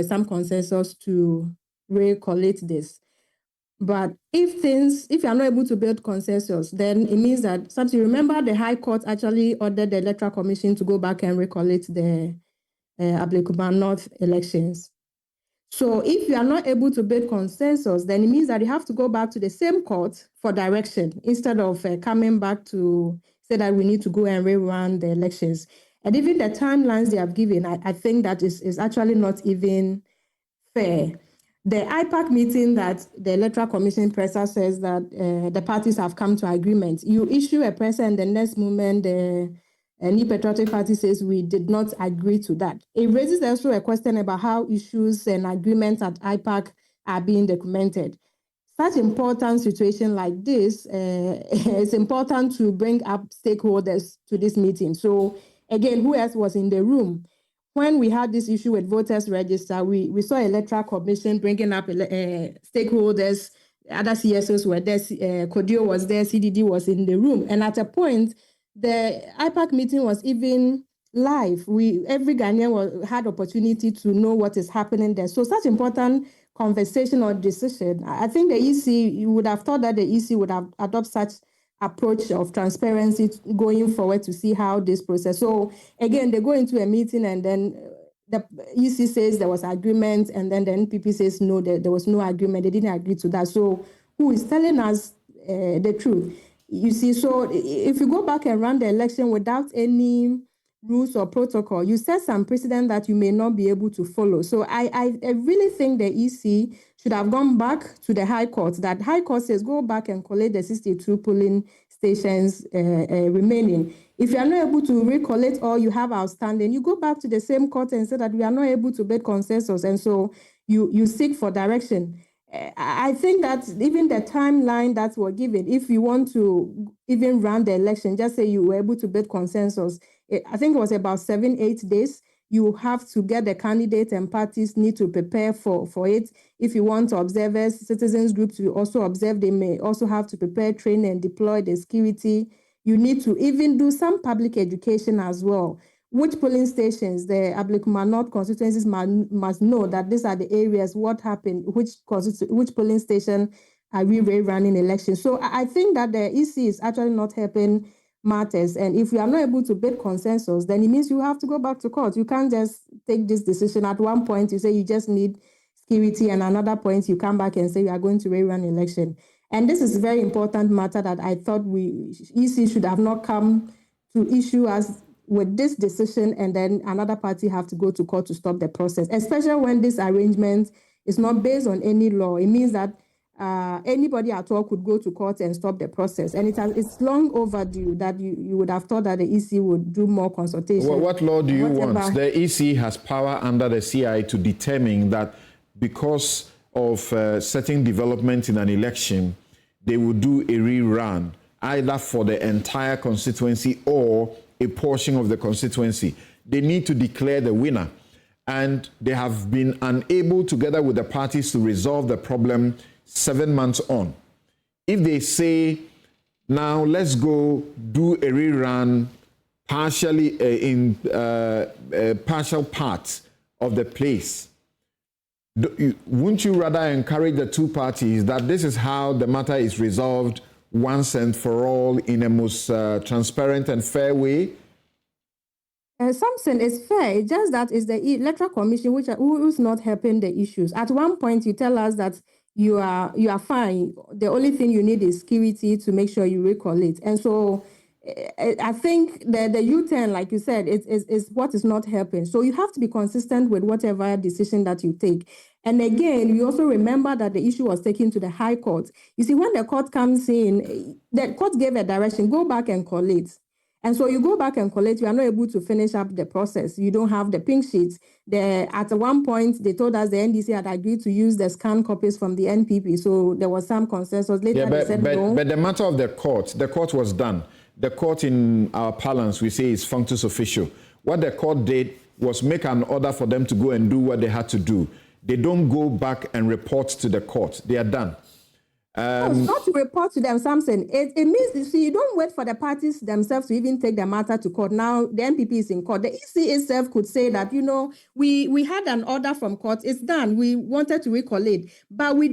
some consensus to recollate this. But if you are not able to build consensus, then it means that, you remember the High Court actually ordered the Electoral Commission to go back and recollate the Ablekuma North elections. So if you are not able to build consensus, then it means that you have to go back to the same court for direction instead of coming back to say that we need to go and rerun the elections. And even the timelines they have given, I think that is actually not even fair. The IPAC meeting that the Electoral Commission presser says that the parties have come to agreement. You issue a presser and the next moment the New Patriotic Party says we did not agree to that. It raises also a question about how issues and agreements at IPAC are being documented. Such important situation like this, it's important to bring up stakeholders to this meeting. So again, who else was in the room? When we had this issue with voters register, we saw Electoral Commission bringing up stakeholders, other CSOs were there, Kodio was there, CDD was in the room. And at a point, the IPAC meeting was even live. Every Ghanaian had opportunity to know what is happening there. So such important conversation or decision, I think the EC, you would have thought that the EC would have adopted such approach of transparency going forward to see how this process. So again, they go into a meeting and then the EC says there was agreement and then the NPP says no, there was no agreement. They didn't agree to that. So who is telling us the truth? You see, so if you go back and run the election without any rules or protocol, you set some precedent that you may not be able to follow. So I really think the EC should have gone back to the High Court. That High Court says go back and collect the 62 polling stations remaining. If you are not able to recollect all you have outstanding, you go back to the same court and say that we are not able to build consensus, and so you seek for direction. I think that even the timeline that were given, if you want to even run the election, just say you were able to build consensus, I think it was about 7-8 days. You have to get the candidates and parties need to prepare for it. If you want observers, citizens groups to also observe, they may also have to prepare, train and deploy the security. You need to even do some public education as well. Which polling stations, the Ablekuma North constituencies must know that these are the areas, what happened, which polling station are we running elections. So I think that the EC is actually not helping matters. And if you are not able to build consensus, then it means you have to go back to court. You can't just take this decision. At one point, you say you just need security, and another point, you come back and say you are going to rerun election. And this is a very important matter that I thought EC should have not come to issue us with this decision, and then another party have to go to court to stop the process, especially when this arrangement is not based on any law. It means that anybody at all could go to court and stop the process. And it's long overdue that you would have thought that the EC would do more consultation. Well, what law do you want? The EC has power under the CI to determine that because of certain developments in an election, they will do a rerun, either for the entire constituency or a portion of the constituency. They need to declare the winner. And they have been unable, together with the parties, to resolve the problem 7 months on. If they say, now let's go do a rerun partially in partial parts of the place, wouldn't you rather encourage the two parties that this is how the matter is resolved once and for all in a most transparent and fair way? Something is fair. It's just that it's the Electoral Commission who's not helping the issues. At one point, you tell us that you are fine. The only thing you need is security to make sure you recollect. And so I think the U-turn, like you said, is what is not helping. So you have to be consistent with whatever decision that you take. And again, we also remember that the issue was taken to the High Court. You see, when the court comes in, the court gave a direction, go back and collect. And so you go back and collect, you are not able to finish up the process. You don't have the pink sheets. At one point, they told us the NDC had agreed to use the scanned copies from the NPP. So there was some consensus. Later, they said no. But the matter of the court was done. The court in our parlance, we say, is functus officio. What the court did was make an order for them to go and do what they had to do. They don't go back and report to the court. They are done. Not to report to them, Samson. It means, you see, you don't wait for the parties themselves to even take the matter to court. Now, the NPP is in court. The EC itself could say that, we had an order from court. It's done. We wanted to recollate, but we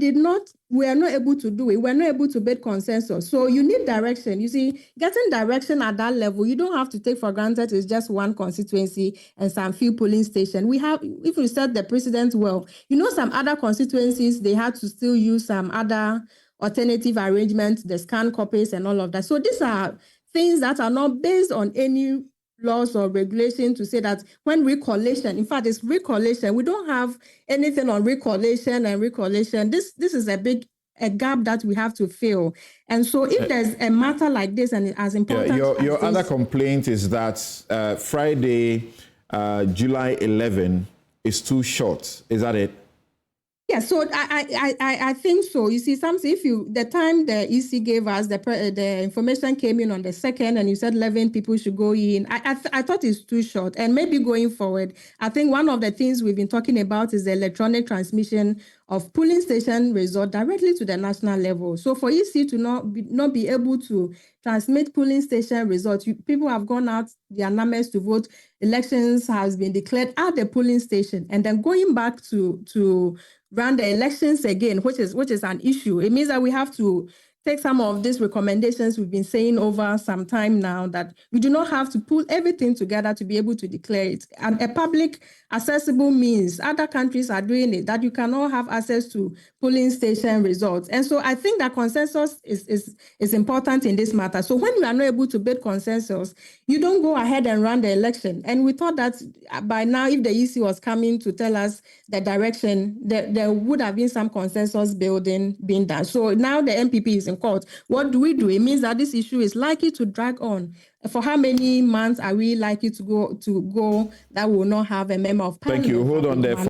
are not able to do it. We're not able to build consensus. So you need direction. You see, getting direction at that level, you don't have to take for granted it's just one constituency and some few polling stations. If we set the precedent well, some other constituencies, they had to still use some other alternative arrangements, the scan copies and all of that. So these are things that are not based on any laws or regulation to say that when recollation, in fact, it's recollation. We don't have anything on recollation and recollation. This is a gap that we have to fill. And so if there's a matter like this and as important your other complaint is that Friday, July 11 is too short. Is that it? Yeah, so I think so. You see, something the time the EC gave us the information came in on the 2nd, and you said 11 people should go in. I thought it's too short, and maybe going forward, I think one of the things we've been talking about is the electronic transmission of polling station result directly to the national level. So for EC to not be able to transmit polling station results, people have gone out their numbers to vote. Elections has been declared at the polling station, and then going back to run the elections again, which is an issue. It means that we have to take some of these recommendations we've been saying over some time now, that we do not have to pull everything together to be able to declare it. And a public accessible means, other countries are doing it, that you cannot have access to polling station results. And so I think that consensus is important in this matter. So when we are not able to build consensus, you don't go ahead and run the election. And we thought that by now, if the EC was coming to tell us the direction, there would have been some consensus building being done. So now the MPP is in court. What do? It means that this issue is likely to drag on. For how many months are we likely to go that will not have a member of parliament? Thank you. Hold on there.